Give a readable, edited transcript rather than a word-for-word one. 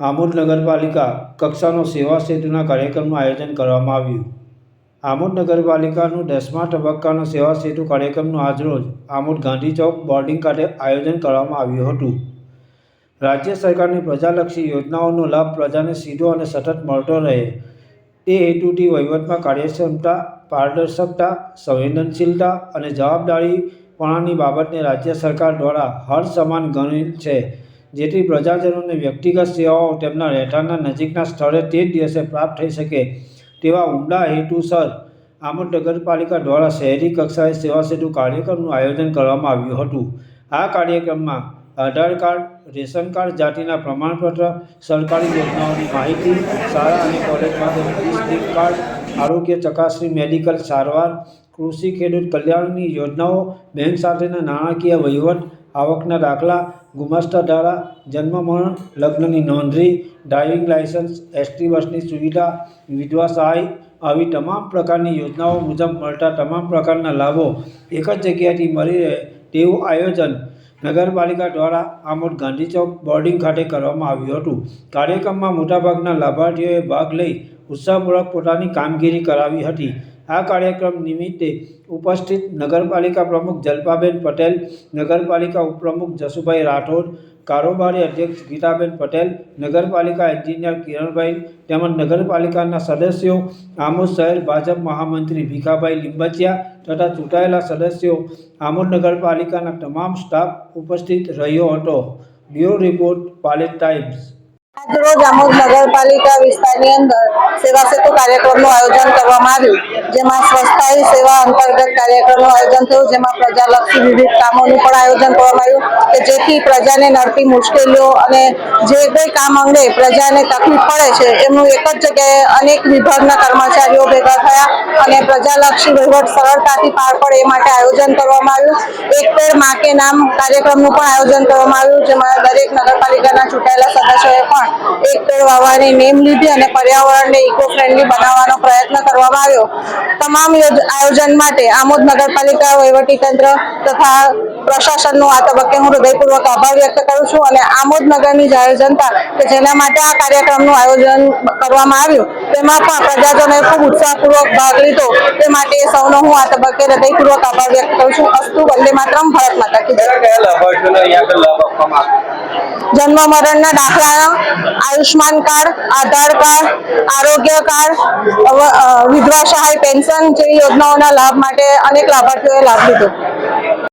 આમોદ નગરપાલિકા કક્ષાનો સેવા સેતુના કાર્યક્રમનું આયોજન કરવામાં આવ્યું। આમોદ નગરપાલિકાનું 10મા તબક્કાનો સેવા સેતુ કાર્યક્રમનું આજરોજ આમોદ ગાંધી ચોક બોર્ડિંગ ખાતે આયોજન કરવામાં આવ્યું હતું। રાજ્ય સરકારની પ્રજાલક્ષી યોજનાઓનો લાભ પ્રજાને સીધો અને સતત મળતો રહે તે હેતુથી વહીવટમાં કાર્યક્ષમતા, પારદર્શકતા, સંવેદનશીલતા અને જવાબદારીપણાની બાબતને રાજ્ય સરકાર દ્વારા હર સમાન ગણેલ છે, જેથી પ્રજાજનોને વ્યક્તિગત સેવાઓ તેમના રહેઠાણના નજીકના સ્થળે તે જ દિવસે પ્રાપ્ત થઈ શકે તેવા ઉમદા હેતુસર આમોદ નગરપાલિકા દ્વારા શહેરી કક્ષાએ સેવા સેતુ કાર્યક્રમનું આયોજન કરવામાં આવ્યું હતું। આ કાર્યક્રમમાં આધાર કાર્ડ, રેશન કાર્ડ, જાતિના પ્રમાણપત્ર, સરકારી યોજનાઓની માહિતી, શાળા અને કોલેજ માટેનું ઈ-સ્લીપ કાર્ડ, આરોગ્ય ચકાસણી, મેડિકલ સારવાર, કૃષિ ખેડૂત કલ્યાણની યોજનાઓ, બેંક સાથેના નાણાકીય વહીવટ, આવકના દાખલા, ગુમાસ્તા ધારા, જન્મ મરણ, લગ્નની નોંધણી, ડ્રાઇવિંગ લાયસન્સ, એસટી બસની સુવિધા, વિધવા સહાય આવી તમામ પ્રકારની યોજનાઓ મુજબ મળતા તમામ પ્રકારના લાભો એક જ જગ્યાએથી મળી રહે તેવું આયોજન નગરપાલિકા દ્વારા આમોદ ગાંધી ચોક બોર્ડિંગ ખાતે કરવામાં આવ્યું હતું। કાર્યક્રમમાં મોટાભાગના લાભાર્થીઓએ ભાગ લઈ ઉત્સાહપૂર્વક પોતાની કામગીરી કરાવી હતી। આ કાર્યક્રમ નિમિત્તે ઉપસ્થિત નગરપાલિકા પ્રમુખ જલ્પાબેન પટેલ, નગરપાલિકા ઉપપ્રમુખ જસુભાઈ રાઠોડ, કારોબારી અધ્યક્ષ ગીતાબેન પટેલ, નગરપાલિકા એન્જિનિયર કિરણભાઈ તેમજ નગરપાલિકાના સદસ્યો, આમોદ શહેર ભાજપ મહામંત્રી ભીખાભાઈ લીંબચિયા તથા ચૂંટાયેલા સદસ્યો, આમોદ નગરપાલિકાના તમામ સ્ટાફ ઉપસ્થિત રહ્યો હતો। Bureau report, Palej times. આજરોજ આમોદ નગરપાલિકા વિસ્તારની અંદર સેવા સેતુ કાર્યક્રમનું આયોજન કરવામાં આવ્યું, જેમાં સ્વસ્થાયી સેવા અંતર્ગત કાર્યક્રમનું આયોજન થયું, જેમાં પ્રજાલક્ષી વિવિધ કામોનું પણ આયોજન કરવામાં આવ્યું કે જેથી પ્રજાને નડતી મુશ્કેલીઓ અને જે કંઈ કામ અંગે પ્રજાને તકલીફ પડે છે એમનું એક જ જગ્યાએ અનેક વિભાગના કર્મચારીઓ ભેગા થયા અને પ્રજાલક્ષી વહીવટ સરળતાથી પાર પડે એ માટે આયોજન કરવામાં આવ્યું। એક પેડ માં કે નામ કાર્યક્રમનું પણ આયોજન કરવામાં આવ્યું, જેમાં દરેક નગરપાલિકાના ચૂંટાયેલા સદસ્યોએ પણ એક પેડ વાવવાની નેમ લીધી અને પર્યાવરણને ઇકો ફ્રેન્ડલી બનાવવાનો પ્રયત્ન કરવામાં આવ્યો। તમામ આયોજન માટે આમોદ નગરપાલિકા વહીવટીતંત્ર તથા પ્રશાસનનો આ તબક્કે હું હૃદયપૂર્વક આભાર વ્યક્ત કરું છું અને આમોદ નગરની જાહેર જનતા કે જેના માટે આ કાર્યક્રમનું આયોજન કરવામાં આવ્યું તેમાં પણ પ્રજાજનોએ ખૂબ ઉત્સાહપૂર્વક ભાગ લીધો તે માટે સૌનો હું આ તબક્કે હૃદયપૂર્વક આભાર વ્યક્ત કરું છું। અસ્તુ વંદે માતરમ, ભારત માતા કી જય। જન્મ મરણના દાખલા, આયુષ્માન કાર્ડ, આધાર કાર્ડ, આરોગ્ય કાર્ડ, વિધવા સહાય, પેન્શન જેવી યોજનાઓના લાભ માટે અનેક લાભાર્થીઓએ લાભ લીધો।